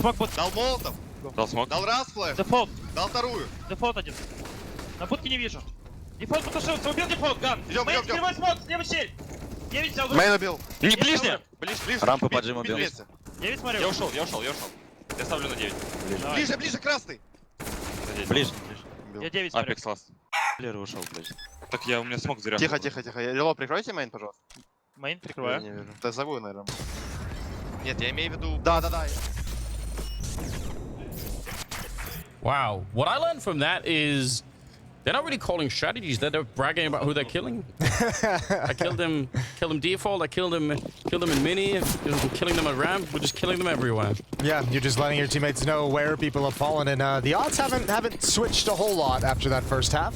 Смог под... Дал молотов. Дал смог. Дал раз флеш. Дефолт. Дал вторую. Дефолт один. На будке не вижу. Дефолт потушился. Убил дефолт, гад. Идем, идем, идем. Первый смог. Слева щель. 9 взял. Мейн убил. Не ближняя! Ближе. Рампу Бит, поджим убил. бит вместе. 9 смотрю. Я ушел. Я ставлю на 9. Давай. Ближе, ближе, красный. На 9. Ближе. Я 9 смотрю. Апекс ласт. Лера ушел, блядь. Так у меня смог зря. Тихо. Лило, прикройте мейн, пожалуйста. Мейн Я прикрываю. не вижу. Да зову, наверное. Нет, я имею в виду... Да. Wow. What I learned from that is they're not really calling strategies. They're bragging about who they're killing. I killed him default. I killed him in mini. I'm killing them at ramp. We're just killing them everywhere. Yeah, you're just letting your teammates know where people have fallen, and the odds haven't switched a whole lot after that first half.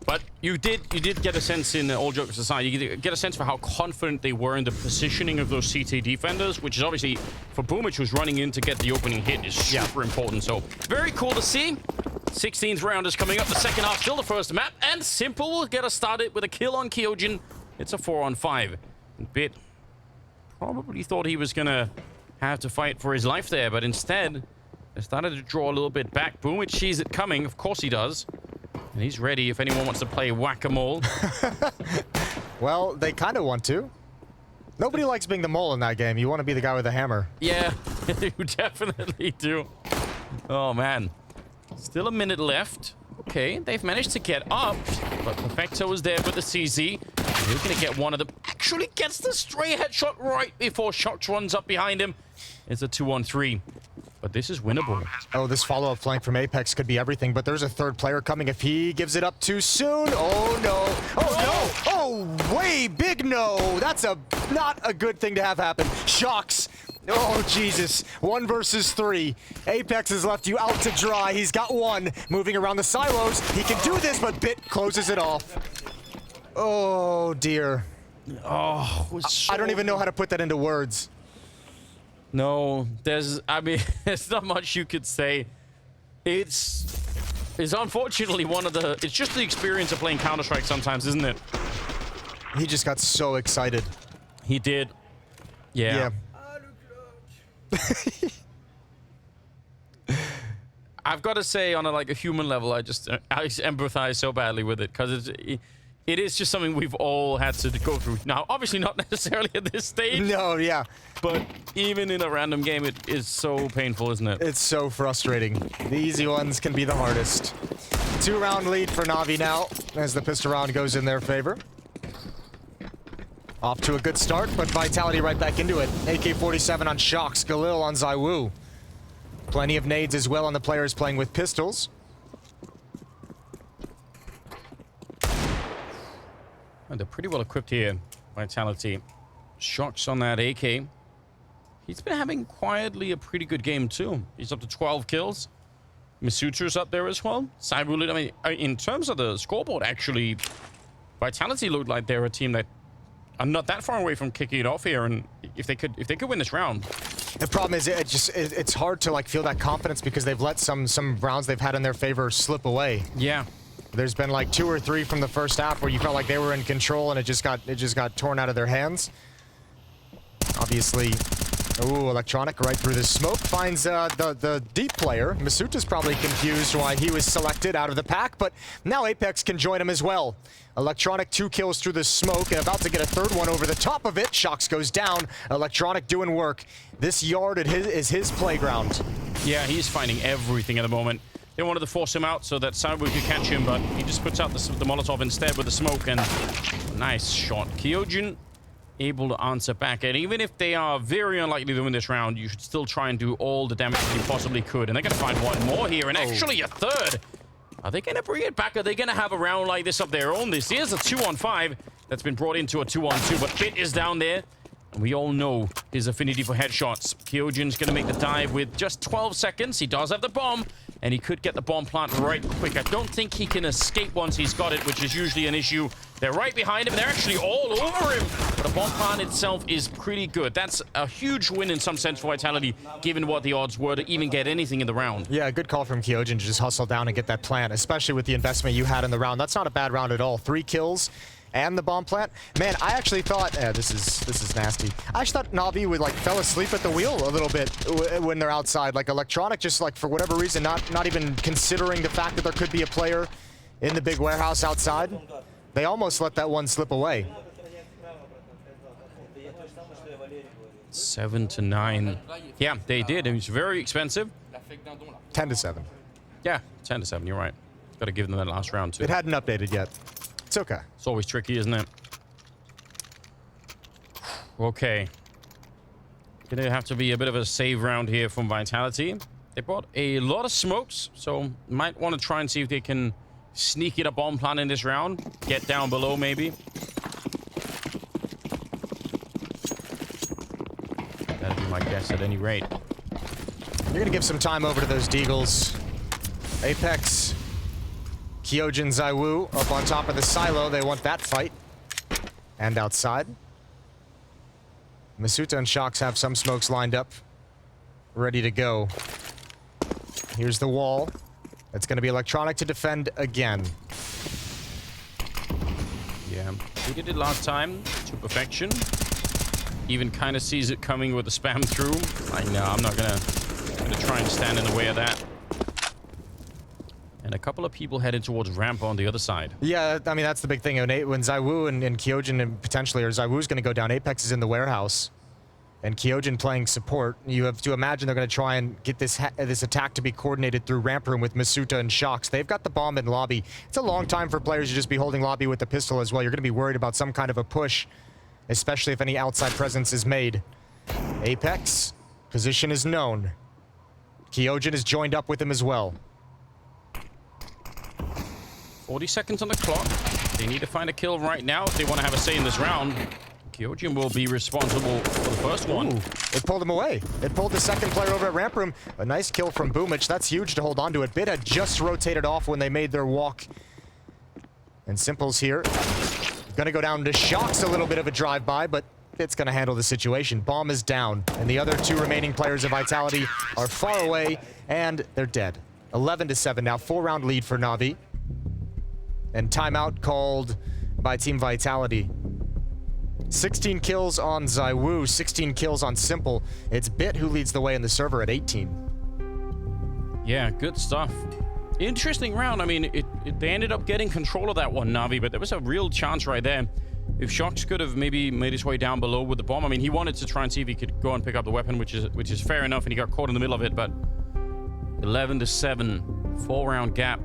But you did get a sense in all jokes aside, you get a sense for how confident they were in the positioning of those CT defenders, which is obviously for Boomich, who's running in to get the opening hit, is super important. So very cool to see. 16th round is coming up. The second half, still the first map, and Simple will get us started with a kill on Kyojin. It's a 4-on-5. Bit probably thought he was gonna have to fight for his life there, but instead they started to draw a little bit back. Boomich sees it coming. Of course he does. And he's ready if anyone wants to play whack-a-mole. Well, they kind of want to. Nobody likes being the mole in that game. You want to be the guy with the hammer. Yeah, you definitely do. Oh, man. Still a minute left. Okay, they've managed to get up, but Perfecto is there with the CZ. He's going to get one of them. Actually gets the stray headshot right before Shox runs up behind him. It's a 2-on-3. But this is winnable. Oh, this follow-up flank from Apex could be everything, but there's a third player coming if he gives it up too soon. Oh, no. Oh, no. Oh, way big no. That's not a good thing to have happen. Shox. Oh, Jesus. 1 versus 3. Apex has left you out to dry. He's got one. Moving around the silos. He can do this, but Bit closes it off. Oh, dear. Oh, I don't even know how to put that into words. No, there's not much you could say. It's unfortunately one of the... It's just the experience of playing Counter-Strike sometimes, isn't it? He just got so excited. He did. Yeah. I've got to say, on a human level, I empathize so badly with it, because it is just something we've all had to go through. Now, obviously not necessarily at this stage. No, yeah. But even in a random game, it is so painful, isn't it? It's so frustrating. The easy ones can be the hardest. 2-round lead for NaVi now, as the pistol round goes in their favor. Off to a good start, but Vitality right back into it. AK-47 on Shox, Galil on ZywOo. Plenty of nades as well on the players playing with pistols. And they're pretty well equipped here, Vitality. Shox on that AK. He's been having quietly a pretty good game too. He's up to 12 kills. Misutu's up there as well. ZywOo, I mean, in terms of the scoreboard, actually, Vitality looked like they're a team that are not that far away from kicking it off here. And if they could win this round. The problem is it's hard to feel that confidence because they've let some rounds they've had in their favor slip away. Yeah. There's been 2 or 3 from the first half where you felt like they were in control and it just got torn out of their hands. Obviously, ooh, Electronic right through the smoke finds the deep player. Masuto's probably confused why he was selected out of the pack, but now Apex can join him as well. Electronic 2 kills through the smoke and about to get a third one over the top of it. Shox goes down. Electronic doing work. This yard is his playground. Yeah, he's finding everything at the moment. They wanted to force him out so that ZywOo could catch him, but he just puts out the Molotov instead with the smoke, and nice shot. Kyojin able to answer back, and even if they are very unlikely to win this round, you should still try and do all the damage that you possibly could. And they're going to find one more here, and actually a third. Are they going to bring it back? Are they going to have a round like this of their own? This is a 2-on-5 that's been brought into a 2-on-2, but Bit is down there. And we all know his affinity for headshots. Kyojin's going to make the dive with just 12 seconds. He does have the bomb, and he could get the bomb plant right quick. I don't think he can escape once he's got it, which is usually an issue. They're right behind him. They're actually all over him. But the bomb plant itself is pretty good. That's a huge win in some sense for Vitality, given what the odds were to even get anything in the round. Yeah, good call from Kyojin to just hustle down and get that plant, especially with the investment you had in the round. That's not a bad round at all. 3 kills. and the bomb plant. Man, I actually thought this is nasty. I actually thought NaVi would like fell asleep at the wheel a little bit when they're outside. Like Electronic, just like for whatever reason, not even considering the fact that there could be a player in the big warehouse outside. They almost let that one slip away. 7 to 9. Yeah, they did. It was very expensive. 10 to 7. Yeah, 10 to 7. You're right. Got to give them that last round too. It hadn't updated yet. It's okay. It's always tricky, isn't it? Okay. Gonna have to be a bit of a save round here from Vitality. They brought a lot of smokes, so might want to try and see if they can sneak it up on plan in this round. Get down below, maybe. That'd be my guess at any rate. You're gonna give some time over to those Deagles. Apex, Kyojin, ZywOo up on top of the silo. They want that fight. And outside. Masuta and Shox have some smokes lined up. Ready to go. Here's the wall. It's going to be Electronic to defend again. Yeah, we did it last time to perfection. Even kind of sees it coming with the spam through. Like, no, I'm not gonna try and stand in the way of that. And a couple of people heading towards ramp on the other side. Yeah, I mean, that's the big thing. When ZywOo and Kyojin and potentially, or ZywOo's going to go down, Apex is in the warehouse. And Kyojin playing support. You have to imagine they're going to try and get this attack to be coordinated through ramp room with Masuta and Shox. They've got the bomb in lobby. It's a long time for players to just be holding lobby with the pistol as well. You're going to be worried about some kind of a push, especially if any outside presence is made. Apex, position is known. Kyojin is joined up with him as well. 40 seconds on the clock. They need to find a kill right now if they want to have a say in this round. Kyojin will be responsible for the first one. Ooh, it pulled him away. It pulled the second player over at ramp room. A nice kill from Boomich. That's huge to hold on to it. Bit had just rotated off when they made their walk. And Simple's here. Gonna go down to Shox, a little bit of a drive-by, but it's gonna handle the situation. Bomb is down, and the other two remaining players of Vitality are far away, and they're dead. 11 to 7 now. 4-round lead for NaVi. And timeout called by Team Vitality. 16 kills on ZywOo, 16 kills on Simple. It's Bit who leads the way in the server at 18. Yeah, good stuff. Interesting round. I mean, they ended up getting control of that one, NaVi, but there was a real chance right there. If Shox could have maybe made his way down below with the bomb. I mean, he wanted to try and see if he could go and pick up the weapon, which is fair enough, and he got caught in the middle of it, but 11 to 7, 4-round gap.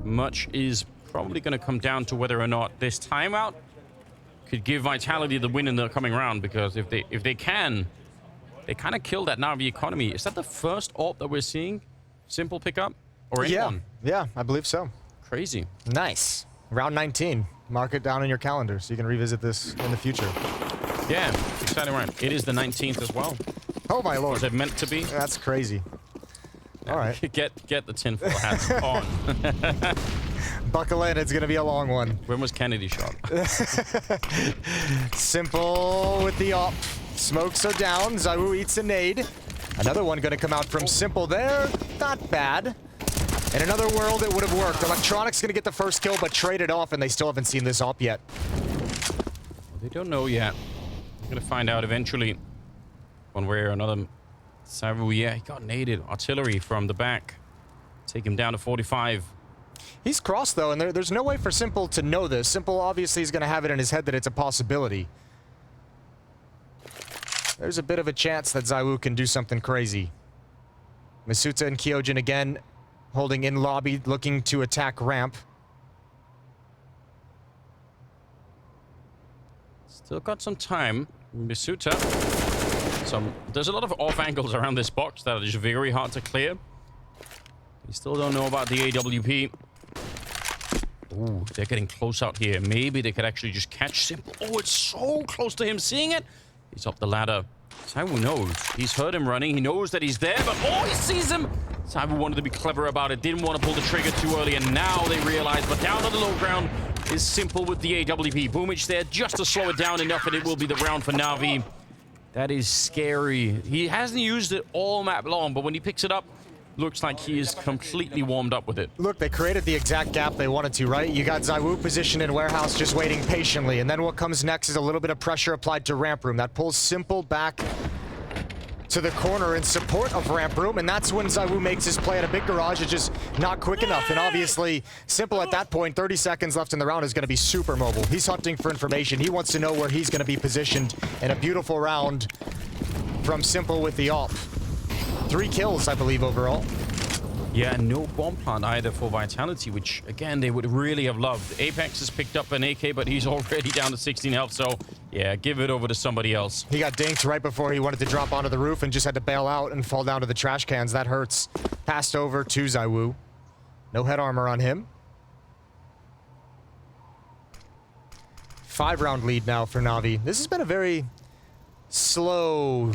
Much is probably going to come down to whether or not this timeout could give Vitality the win in the coming round, because if they can, they kind of kill that NaVi economy. Is that the first AWP that we're seeing? Simple pickup? Or anyone? Yeah, I believe so. Crazy. Nice. Round 19. Mark it down in your calendar so you can revisit this in the future. Yeah, exciting round. It is the 19th as well. Oh my lord. Was it meant to be? That's crazy. All right. Get the tinfoil hats on. Buckle in, it's gonna be a long one. When was Kennedy shot? Simple with the op. Smokes are down. ZywOo eats a nade. Another one gonna come out from Simple there. Not bad. In another world, it would have worked. Electronic's gonna get the first kill, but trade it off, and they still haven't seen this op yet. They don't know yet. We're gonna find out eventually. One way or another. ZywOo, yeah, he got naded. Artillery from the back. Take him down to 45. He's crossed, though, and there's no way for Simple to know this. Simple obviously is going to have it in his head that it's a possibility. There's a bit of a chance that ZywOo can do something crazy. Masuta and Kyojin again holding in lobby, looking to attack ramp. Still got some time. Masuta. There's a lot of off angles around this box that are just very hard to clear. We still don't know about the AWP. Ooh, they're getting close out here. Maybe they could actually just catch Simple. Oh, it's so close to him seeing it. He's up the ladder. ZywOo knows. He's heard him running. He knows that he's there, but oh, he sees him. ZywOo wanted to be clever about it. Didn't want to pull the trigger too early, and now they realize. But down on the low ground is Simple with the AWP. Boomich there just to slow it down enough, and it will be the round for NaVi. That is scary. He hasn't used it all map long, but when he picks it up, looks like he is completely warmed up with it. Look, they created the exact gap they wanted to, right? You got ZywOo positioned in warehouse just waiting patiently, and then what comes next is a little bit of pressure applied to ramp room. That pulls Simple back to the corner in support of ramp room, and that's when ZywOo makes his play at a big garage. It's just not quick enough, and obviously Simple at that point, 30 seconds left in the round, is going to be super mobile. He's hunting for information. He wants to know where he's going to be positioned, and a beautiful round from Simple with the AWP. 3 kills, I believe, overall. Yeah, no bomb plant either for Vitality, which, again, they would really have loved. Apex has picked up an AK, but he's already down to 16 health, so, yeah, give it over to somebody else. He got dinked right before he wanted to drop onto the roof and just had to bail out and fall down to the trash cans. That hurts. Passed over to ZywOo. No head armor on him. 5-round lead now for NaVi. This has been a very slow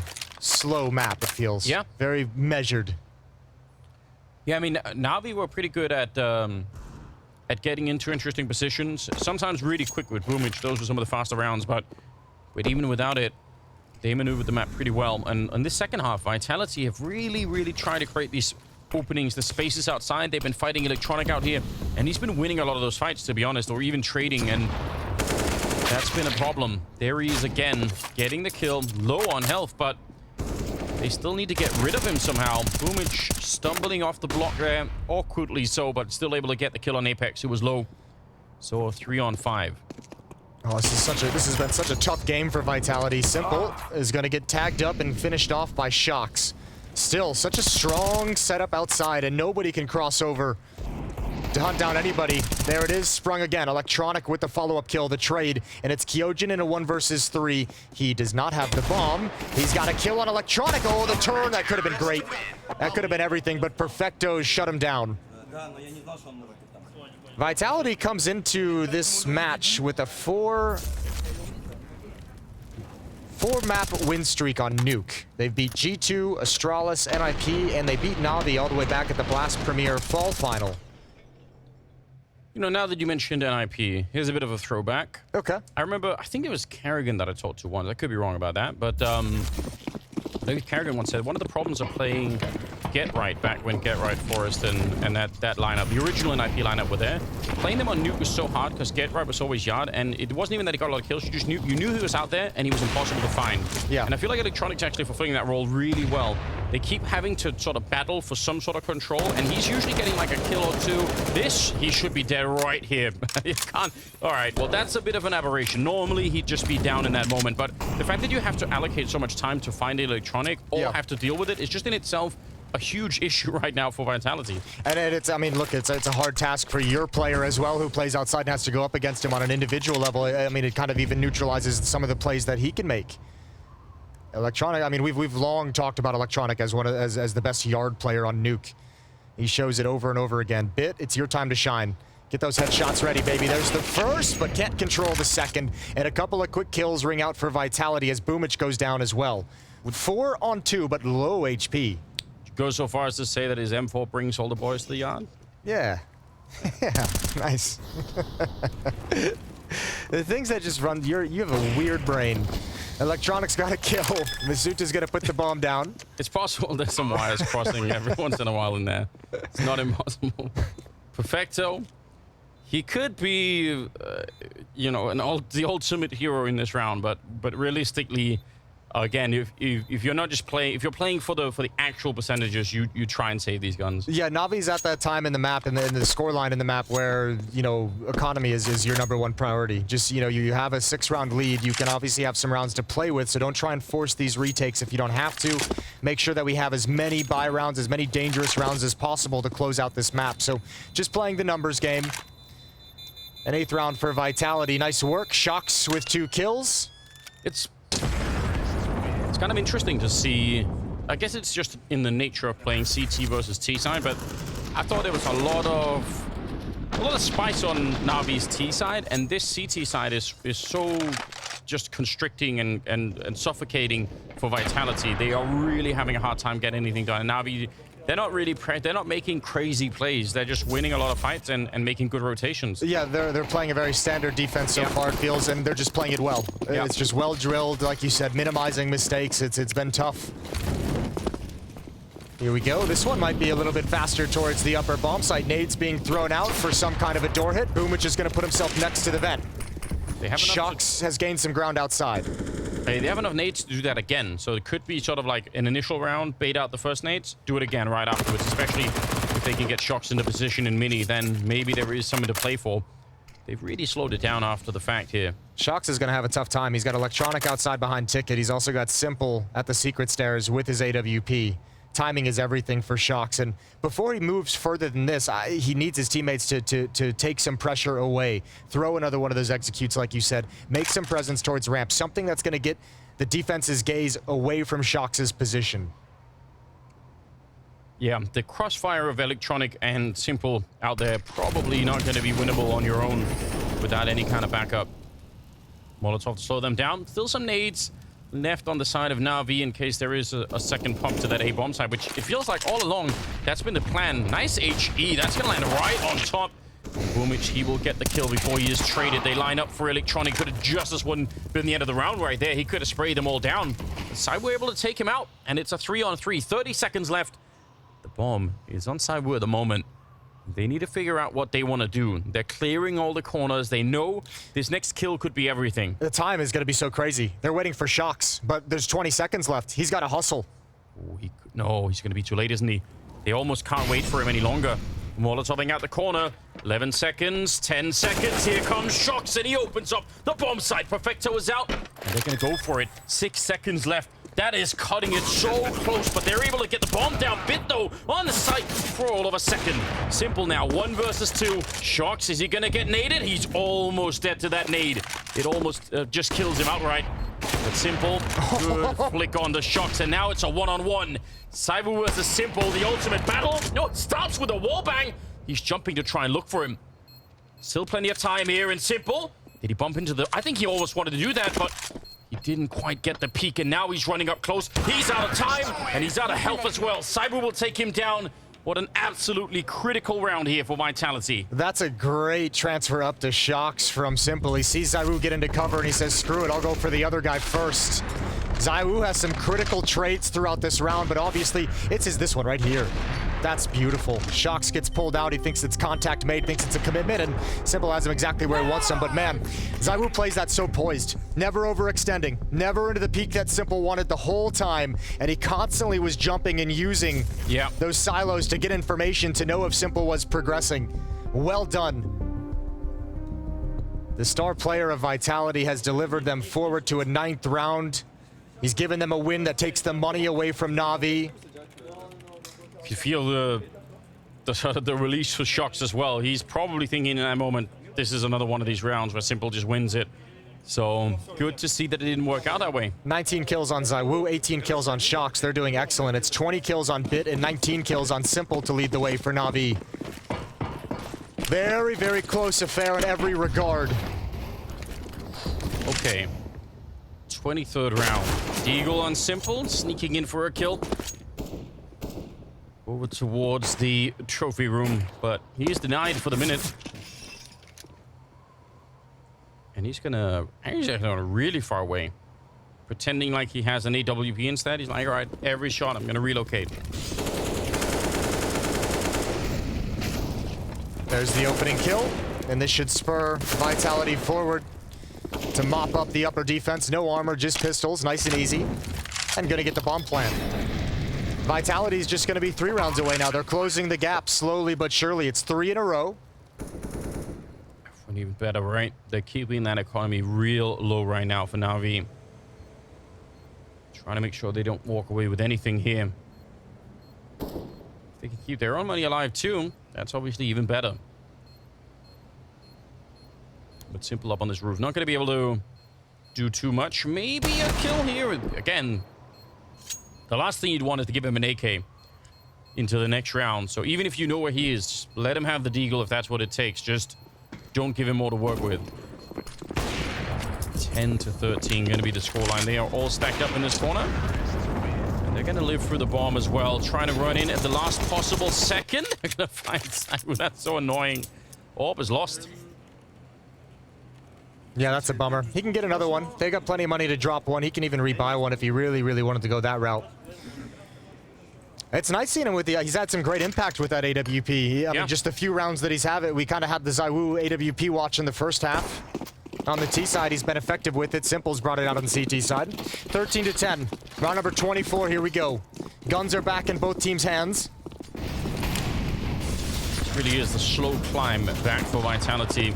map, it feels. Yeah. Very measured. Yeah, I mean, NaVi were pretty good at getting into interesting positions. Sometimes really quick with Boomage. Those were some of the faster rounds, but even without it, they maneuvered the map pretty well. And in this second half, Vitality have really tried to create these openings, the spaces outside. They've been fighting Electronic out here, and he's been winning a lot of those fights, to be honest, or even trading, and that's been a problem. There he is again, getting the kill, low on health, but they still need to get rid of him somehow. Boomage stumbling off the block there, awkwardly so, but still able to get the kill on Apex, who was low. So 3 on 5. Oh, this has been such a tough game for Vitality. Simple is going to get tagged up and finished off by Shox. Still, such a strong setup outside, and nobody can cross over to hunt down anybody. There it is, sprung again. Electronic with the follow-up kill, the trade, and it's Kyojin in a 1 versus 3. He does not have the bomb. He's got a kill on Electronic. Oh, the turn, that could have been great. That could have been everything, but Perfecto shut him down. Vitality comes into this match with a 4-map win streak on Nuke. They've beat G2, Astralis, NIP, and they beat NaVi all the way back at the Blast Premier Fall Final. You know, now that you mentioned NIP, here's a bit of a throwback. Okay. I remember, I think it was Kerrigan that I talked to once. I could be wrong about that, but I think Kerrigan once said one of the problems of playing Get Right back when Get Right, Forest, and that lineup, the original NIP lineup were there. Playing them on Nuke was so hard because Get Right was always yard, and it wasn't even that he got a lot of kills. You just knew he was out there and he was impossible to find. Yeah. And I feel like Electronic's actually fulfilling that role really well. They keep having to sort of battle for some sort of control, and he's usually getting like a kill or two. This, he should be dead right here. You can't. All right, well, that's a bit of an aberration. Normally, he'd just be down in that moment, but the fact that you have to allocate so much time to find Electronic or have to deal with it is just in itself a huge issue right now for Vitality. And it's, I mean, look, it's a hard task for your player as well, who plays outside and has to go up against him on an individual level. I mean, it kind of even neutralizes some of the plays that he can make. Electronic, I mean, we've long talked about Electronic as as the best yard player on Nuke. He shows it over and over again. Bit, it's your time to shine. Get those headshots ready, baby. There's the first, but can't control the second. And a couple of quick kills ring out for Vitality as Boomage goes down as well. With 4 on 2, but low HP. Go so far as to say that his M4 brings all the boys to the yard? Yeah. Yeah, nice. The things that just run, you have a weird brain. Electronic's got a kill. Misuta's gonna put the bomb down. It's possible there's some wires crossing every once in a while in there. It's not impossible. Perfecto. He could be, you know, the ultimate hero in this round, but realistically, again, if you're not just playing, if you're playing for the actual percentages, you try and save these guns. Yeah, NaVi's at that time in the map, in the scoreline in the map where, you know, economy is your #1 priority. Just, you know, you have a 6-round lead. You can obviously have some rounds to play with, so don't try and force these retakes if you don't have to. Make sure that we have as many buy rounds, as many dangerous rounds as possible to close out this map. So just playing the numbers game. An 8th round for Vitality. Nice work. Shox with 2 kills. It's kind of interesting to see. I guess it's just in the nature of playing CT versus T side, but I thought there was a lot of spice on NaVi's T side, and this CT side is so just constricting and suffocating for Vitality. They are really having a hard time getting anything done. And NaVi, they're not making crazy plays. They're just winning a lot of fights and making good rotations. Yeah, they're playing a very standard defense so far, it feels, and they're just playing it well. It's just well drilled, like you said, minimizing mistakes. It's been tough. Here we go. This one might be a little bit faster towards the upper bomb site. Nades being thrown out for some kind of a door hit. Boomich is going to put himself next to the vent. They have Shocks has gained some ground outside. They have enough nades to do that again. So it could be sort of like an initial round, bait out the first nades, do it again right afterwards, especially if they can get Shocks into position in mini, then maybe there is something to play for. They've really slowed it down after the fact here. Shocks is going to have a tough time. He's got Electronic outside behind Ticket. He's also got Simple at the secret stairs with his AWP. Timing is everything for Shocks, and before he moves further than this, he needs his teammates to take some pressure away. Throw another one of those executes, like you said. Make some presence towards ramp. Something that's going to get the defense's gaze away from Shocks' position. Yeah, the crossfire of Electronic and Simple out there probably not going to be winnable on your own without any kind of backup. Molotov to slow them down. Still some nades left on the side of NaVi in case there is a second pump to that A bomb side, which it feels like all along that's been the plan. Nice HE. That's going to land right on top. Boomich, he will get the kill before he is traded. They line up for Electronic. Could have just as one been the end of the round right there. He could have sprayed them all down. Side were able to take him out, and it's a 3-on-3. 30 seconds left. The bomb is on Sideway at the moment. They need to figure out what they want to do. They're clearing all the corners. They know this next kill could be everything. The time is going to be so crazy. They're waiting for Shocks, but there's 20 seconds left. He's got to hustle. Oh, no, he's going to be too late, isn't he? They almost can't wait for him any longer. Molotoving out the corner. 11 seconds, 10 seconds. Here comes Shocks, and he opens up the bomb site. Perfecto is out, and they're going to go for it. 6 seconds left. That is cutting it so close, but they're able to get the bomb down. Bit, though, on the site for all of a second. Simple now, 1 versus 2. Shocks, is he going to get naded? He's almost dead to that nade. It almost just kills him outright. But Simple, good flick on the Shocks, and now it's a one-on-one. Cyber versus Simple, the ultimate battle. No, it starts with a wallbang. He's jumping to try and look for him. Still plenty of time here in Simple. Did he bump into the... I think he almost wanted to do that, but... he didn't quite get the peak, and now he's running up close. He's out of time, and he's out of health as well. Cyber will take him down. What an absolutely critical round here for Vitality. That's a great transfer up to Shocks from Simple. He sees Zaiwu get into cover, and he says, screw it, I'll go for the other guy first. Zaiwu has some critical trades throughout this round, but obviously, it's this one right here. That's beautiful. Shocks gets pulled out. He thinks it's contact made, thinks it's a commitment, and Simple has him exactly where he wants him. But man, Zaiwu plays that so poised. Never overextending. Never into the peak that Simple wanted the whole time. And he constantly was jumping and using those silos to get information to know if Simple was progressing. Well done. The star player of Vitality has delivered them forward to a 9th round. He's given them a win that takes the money away from NaVi. You feel the release for Shocks as well. He's probably thinking in that moment, this is another one of these rounds where Simple just wins it. So good to see that it didn't work out that way. 19 kills on Zaiwu, 18 kills on Shocks. They're doing excellent. It's 20 kills on Bit and 19 kills on Simple to lead the way for NaVi. Very, very close affair in every regard. Okay. 23rd round. Deagle on Simple, sneaking in for a kill. Over towards the trophy room, but he is denied for the minute. And he's gonna really far away. Pretending like he has an AWP instead. He's like, all right, every shot I'm gonna relocate. There's the opening kill, and this should spur Vitality forward to mop up the upper defense. No armor, just pistols, nice and easy. And gonna get the bomb plant. Vitality's just gonna be 3 rounds away now. They're closing the gap slowly but surely. It's 3 in a row. Even better, right? They're keeping that economy real low right now for NaVi. Trying to make sure they don't walk away with anything here. If they can keep their own money alive too, that's obviously even better. But Simple up on this roof. Not going to be able to do too much. Maybe a kill here. Again, the last thing you'd want is to give him an AK into the next round. So even if you know where he is, let him have the deagle if that's what it takes. Just don't give him more to work with. 10-13 going to be the scoreline. They are all stacked up in this corner. And they're going to live through the bomb as well. Trying to run in at the last possible second. They're going to find Cyber. That's so annoying. Orb is lost. Yeah, that's a bummer. He can get another one. They got plenty of money to drop one. He can even rebuy one if he really, really wanted to go that route. It's nice seeing him with the. He's had some great impact with that AWP. I mean, just the few rounds that he's had it, we kind of had the ZywOo AWP watch in the first half. On the T side, he's been effective with it. Simple's brought it out on the CT side. 13 to 10. Round number 24. Here we go. Guns are back in both teams' hands. This really is the slow climb back for Vitality.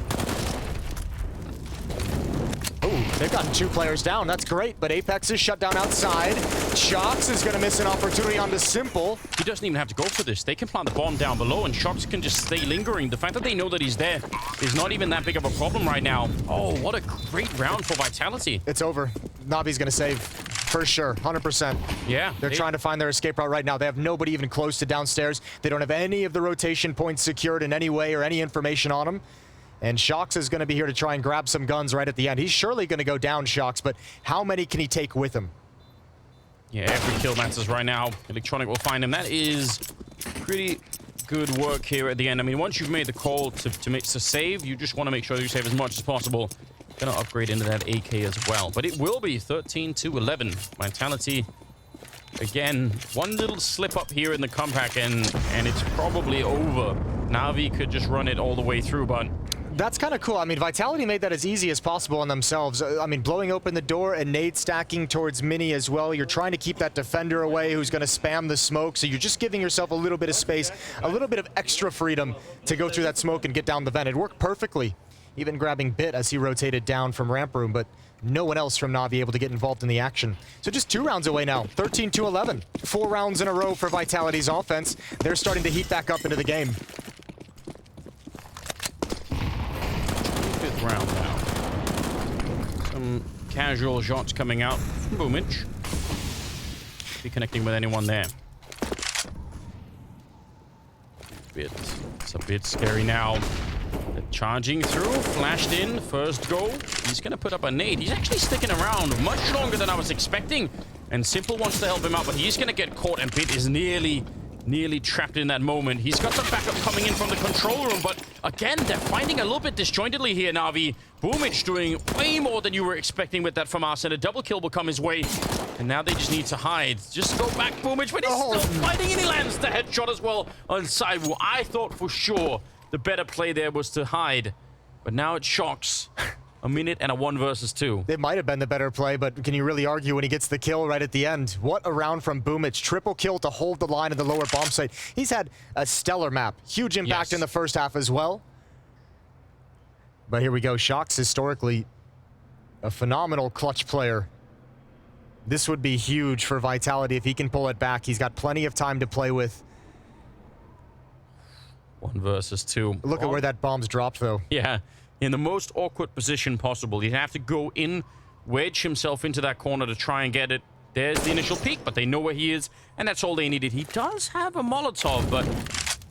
Oh, they've gotten 2 players down. That's great, but Apex is shut down outside. Shox is going to miss an opportunity onto Simple. He doesn't even have to go for this. They can plant the bomb down below, and Shox can just stay lingering. The fact that they know that he's there is not even that big of a problem right now. Oh, what a great round for Vitality. It's over. NaVi's going to save. For sure, 100%. Yeah. They're trying to find their escape route right now. They have nobody even close to downstairs. They don't have any of the rotation points secured in any way or any information on them. And Shox is going to be here to try and grab some guns right at the end. He's surely going to go down, Shox, but how many can he take with him? Yeah, every kill matters right now. Electronic will find him. That is pretty good work here at the end. I mean, once you've made the call to save, you just want to make sure you save as much as possible. Gonna upgrade into that AK as well. But it will be 13 to 11. Vitality, again, one little slip up here in the comeback, and it's probably over. NaVi could just run it all the way through, but... That's kind of cool. I mean, Vitality made that as easy as possible on themselves. I mean, blowing open the door and nade stacking towards Mini as well. You're trying to keep that defender away who's going to spam the smoke, so you're just giving yourself a little bit of space, a little bit of extra freedom to go through that smoke and get down the vent. It worked perfectly, even grabbing Bit as he rotated down from ramp room, but no one else from NaVi able to get involved in the action. So just 2 rounds away now, 13 to 11. 4 rounds in a row for Vitality's offense. They're starting to heat back up into the game. 5th round now. Some casual shots coming out from Boomich. Be connecting with anyone there. It's a bit scary now. They're charging through, flashed in, first go. He's going to put up a nade. He's actually sticking around much longer than I was expecting. And Simple wants to help him out, but he's going to get caught, and Bit is nearly trapped in that moment. He's got some backup coming in from the control room, but again, they're finding a little bit disjointedly here, NaVi. Boomich doing way more than you were expecting with that from us, and a double kill will come his way. And now they just need to hide. Just go back, Boomich, but he's still fighting, and he lands the headshot as well on ZywOo. I thought for sure the better play there was to hide, but now it shocks. A minute and a 1 versus 2. It might have been the better play, but can you really argue when he gets the kill right at the end? What a round from Boomich. Triple kill to hold the line in the lower bomb site. He's had a stellar map. Huge impact in the first half as well. But here we go. Shox, historically, a phenomenal clutch player. This would be huge for Vitality if he can pull it back. He's got plenty of time to play with. 1 versus 2. Look at where that bomb's dropped, though. Yeah. In the most awkward position possible. He'd have to go in, wedge himself into that corner to try and get it. There's the initial peek, but they know where he is, and that's all they needed. He does have a Molotov, but,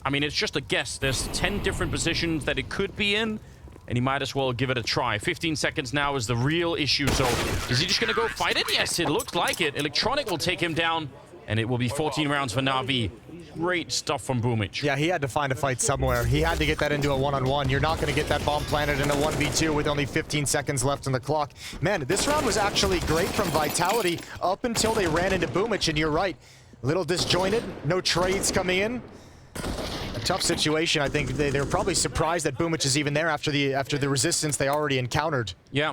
I mean, it's just a guess. There's 10 different positions that it could be in, and he might as well give it a try. 15 seconds now is the real issue, so is he just going to go fight it? Yes, it looks like it. Electronic will take him down, and it will be 14 rounds for NaVi. Great stuff from Boomich. Yeah, he had to find a fight somewhere. He had to get that into a one-on-one. You're not going to get that bomb planted in a 1v2 with only 15 seconds left on the clock. Man, this round was actually great from Vitality up until they ran into Boomich, and you're right. A little disjointed, no trades coming in. A tough situation. I think they're probably surprised that Boomich is even there after the resistance they already encountered. Yeah.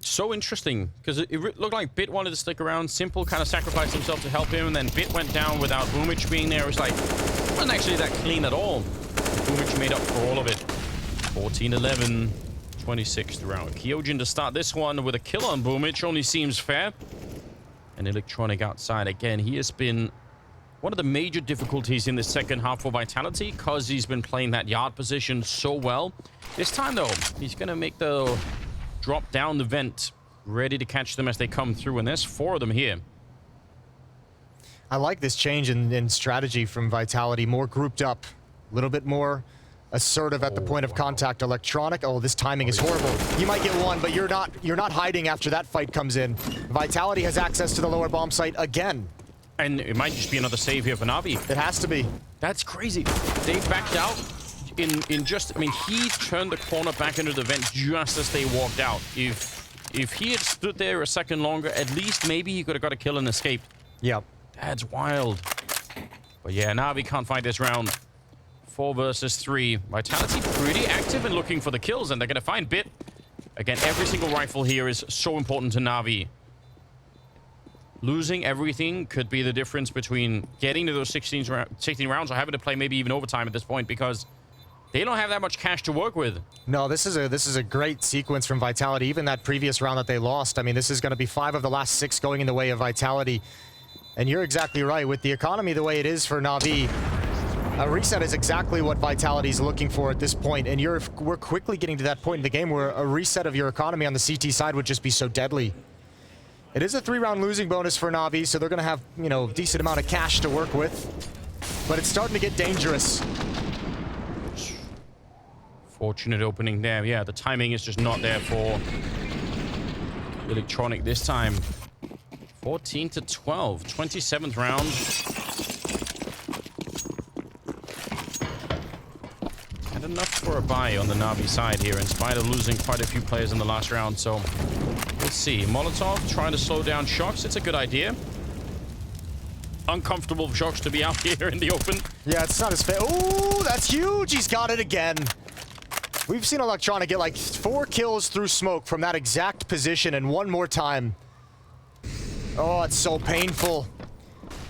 So interesting, because it looked like Bit wanted to stick around. Simple kind of sacrificed himself to help him, and then Bit went down without Boomich being there. It was like, it wasn't actually that clean at all. Boomich made up for all of it. 14-11, 26th round. Kyojin to start this one with a kill on Boomich only seems fair. And Electronic outside again. He has been one of the major difficulties in the second half for Vitality, because he's been playing that yard position so well. This time, though, he's going to make the drop down the vent, ready to catch them as they come through, and there's 4 of them here. I like this change in strategy from Vitality. More grouped up, a little bit more assertive at the point of contact. Electronic, oh, this timing is horrible. You might get one, but you're not hiding after that fight comes in. Vitality has access to the lower bomb site again. And it might just be another save here for NaVi. It has to be. That's crazy. They backed out in just, I mean, he turned the corner back into the vent just as they walked out. If he had stood there a second longer, at least maybe he could have got a kill and escaped. Yep. That's wild. But yeah, NaVi can't fight this round. 4 versus 3. Vitality pretty active and looking for the kills, and they're going to find Bit. Again, every single rifle here is so important to NaVi. Losing everything could be the difference between getting to those 16 rounds or having to play maybe even overtime at this point, because they don't have that much cash to work with. No, this is a great sequence from Vitality. Even that previous round that they lost, I mean, this is going to be 5 of the last 6 going in the way of Vitality. And you're exactly right. With the economy the way it is for NaVi, a reset is exactly what Vitality's looking for at this point. And we're quickly getting to that point in the game where a reset of your economy on the CT side would just be so deadly. It is a 3-round losing bonus for NaVi, so they're going to have, you know, decent amount of cash to work with. But it's starting to get dangerous. Fortunate opening there. Yeah, the timing is just not there for Electronic this time. 14 to 12. 27th round. And enough for a buy on the NaVi side here, in spite of losing quite a few players in the last round. So we'll see. Molotov trying to slow down Shox. It's a good idea. Uncomfortable for Shox to be out here in the open. Yeah, it's not as fair. Oh, that's huge. He's got it again. We've seen Electronic get like 4 kills through smoke from that exact position, and one more time. Oh, it's so painful.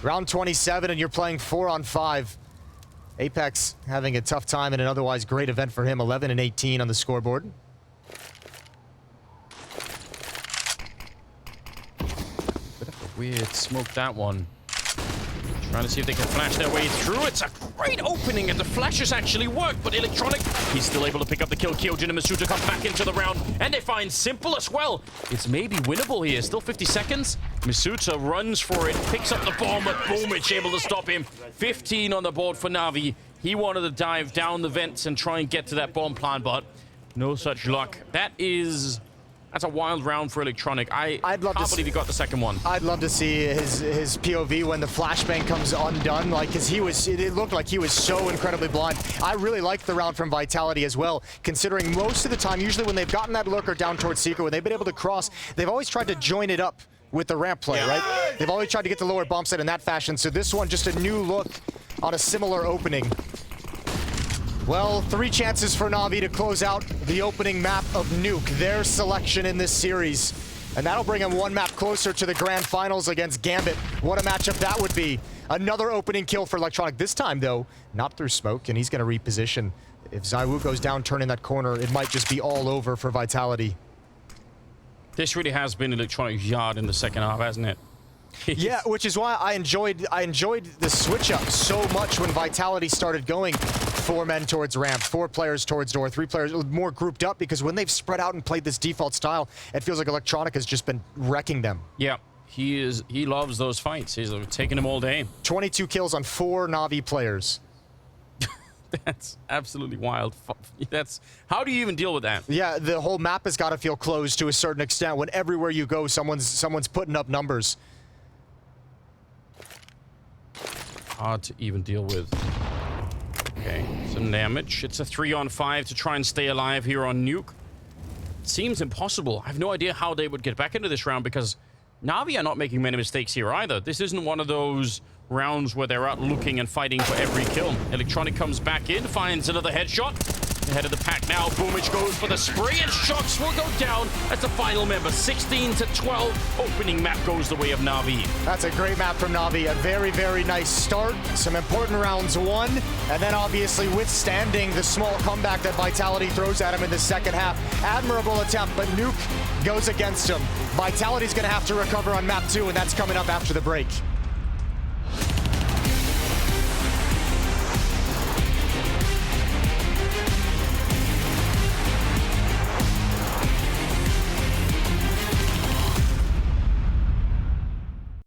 Round 27 and you're playing 4 on 5. Apex having a tough time in an otherwise great event for him. 11 and 18 on the scoreboard. Bit of a weird smoke, that one. Trying to see if they can flash their way through. It's a great opening, and the flashes actually work, but Electronic, he's still able to pick up the kill. Kyojin and Masuta come back into the round, and they find Simple as well. It's maybe winnable here. Still 50 seconds. Masuta runs for it, picks up the bomb, but Boomich able to stop him. 15 on the board for NaVi. He wanted to dive down the vents and try and get to that bomb plant, but no such luck. That's a wild round for Electronic. I'd love to believe he got the second one. I'd love to see his POV when the flashbang comes undone, like, because it looked like he was so incredibly blind. I really liked the round from Vitality as well, considering most of the time, usually when they've gotten that lurker down towards Secret, when they've been able to cross, they've always tried to join it up with the ramp play, right? They've always tried to get the lower bump set in that fashion, so this one, just a new look on a similar opening. Well, 3 chances for NaVi to close out the opening map of Nuke, their selection in this series. And that'll bring them 1 map closer to the grand finals against Gambit. What a matchup that would be. Another opening kill for Electronic. This time, though, not through smoke, and he's going to reposition. If ZywOo goes down, turning that corner, it might just be all over for Vitality. This really has been Electronic's yard in the second half, hasn't it? Yeah, which is why I enjoyed the switch up so much when Vitality started going 4 men towards ramp, 4 players towards door, 3 players more grouped up, because when they've spread out and played this default style, it feels like Electronic has just been wrecking them. Yeah, he loves those fights. He's taking them all day. 22 kills on 4 NaVi players. That's absolutely wild. How do you even deal with that? Yeah, the whole map has got to feel closed to a certain extent when everywhere you go, someone's putting up numbers. Hard to even deal with. Okay, some damage. It's a 3 on 5 to try and stay alive here on Nuke. Seems impossible. I have no idea how they would get back into this round, because NaVi are not making many mistakes here either. This isn't one of those rounds where they're out looking and fighting for every kill. Electronic comes back in, finds another headshot. Ahead of the pack now, Boomich goes for the spray, and Shox will go down as the final member. 16 to 12, opening map goes the way of NaVi. That's a great map from NaVi. A very, very nice start. Some important rounds won, and then obviously withstanding the small comeback that Vitality throws at him in the second half. Admirable attempt, but Nuke goes against him. Vitality's going to have to recover on map 2, and that's coming up after the break.